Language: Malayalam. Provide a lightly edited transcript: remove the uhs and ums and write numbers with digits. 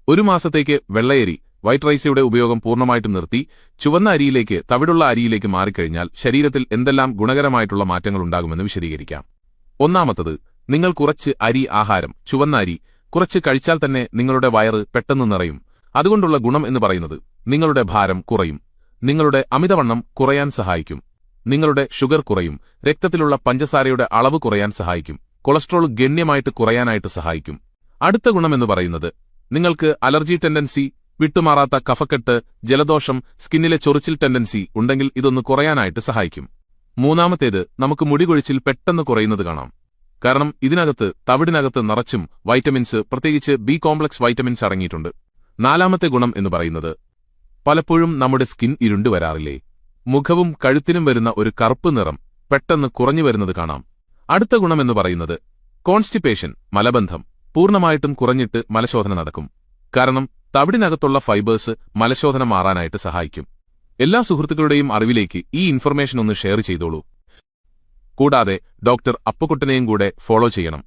ഒരു മാസത്തേക്ക് വെള്ളയരി വൈറ്റ് റൈസയുടെ ഉപയോഗം പൂർണ്ണമായിട്ടും നിർത്തി ചുവന്ന അരിയിലേക്ക് തവിടുള്ള അരിയിലേക്ക് മാറിക്കഴിഞ്ഞാൽ ശരീരത്തിൽ എന്തെല്ലാം ഗുണകരമായിട്ടുള്ള മാറ്റങ്ങളുണ്ടാകുമെന്ന് വിശദീകരിക്കാം. ഒന്നാമത്തത്, നിങ്ങൾ കുറച്ച് അരി ആഹാരം, ചുവന്ന അരി കുറച്ച് കഴിച്ചാൽ തന്നെ നിങ്ങളുടെ വയറ് പെട്ടെന്ന് നിറയും. അതുകൊണ്ടുള്ള ഗുണം എന്ന് പറയുന്നത് നിങ്ങളുടെ ഭാരം കുറയും, നിങ്ങളുടെ അമിതവണ്ണം കുറയാൻ സഹായിക്കും, നിങ്ങളുടെ ഷുഗർ കുറയും, രക്തത്തിലുള്ള പഞ്ചസാരയുടെ അളവ് കുറയാൻ സഹായിക്കും, കൊളസ്ട്രോൾ ഗണ്യമായിട്ട് കുറയാനായിട്ട് സഹായിക്കും. അടുത്ത ഗുണമെന്ന് പറയുന്നത് നിങ്ങൾക്ക് അലർജി ടെൻഡൻസി, വിട്ടുമാറാത്ത കഫക്കെട്ട്, ജലദോഷം, സ്കിന്നിലെ ചൊറിച്ചിൽ ടെൻഡൻസി ഉണ്ടെങ്കിൽ ഇതൊന്ന് കുറയാനായിട്ട് സഹായിക്കും. മൂന്നാമത്തേത്, നമുക്ക് മുടികൊഴിച്ചിൽ പെട്ടെന്ന് കുറയുന്നത് കാണാം. കാരണം ഇതിനകത്ത് തവിടിനകത്ത് നിറച്ചും വൈറ്റമിൻസ്, പ്രത്യേകിച്ച് ബി കോംപ്ലക്സ് വൈറ്റമിൻസ് അടങ്ങിയിട്ടുണ്ട്. നാലാമത്തെ ഗുണം എന്ന് പറയുന്നത് പലപ്പോഴും നമ്മുടെ സ്കിൻ ഇരുണ്ടു വരാറില്ലേ, മുഖവും കഴുത്തിനും വരുന്ന ഒരു കറുപ്പ് നിറം പെട്ടെന്ന് കുറഞ്ഞു വരുന്നത് കാണാം. അടുത്ത ഗുണമെന്ന് പറയുന്നത് കോൺസ്റ്റിപ്പേഷൻ, മലബന്ധം പൂർണ്ണമായിട്ടും കുറഞ്ഞിട്ട് മലശോധന നടക്കും. കാരണം തവിടിനകത്തുള്ള ഫൈബേഴ്സ് മലശോധന മാറാനായിട്ട് സഹായിക്കും. എല്ലാ സുഹൃത്തുക്കളുടെയും അറിവിലേക്ക് ഈ ഇൻഫർമേഷൻ ഒന്ന് ഷെയർ ചെയ്തോളൂ. കൂടാതെ ഡോക്ടർ അപ്പുക്കുട്ടനെയും കൂടെ ഫോളോ ചെയ്യണം.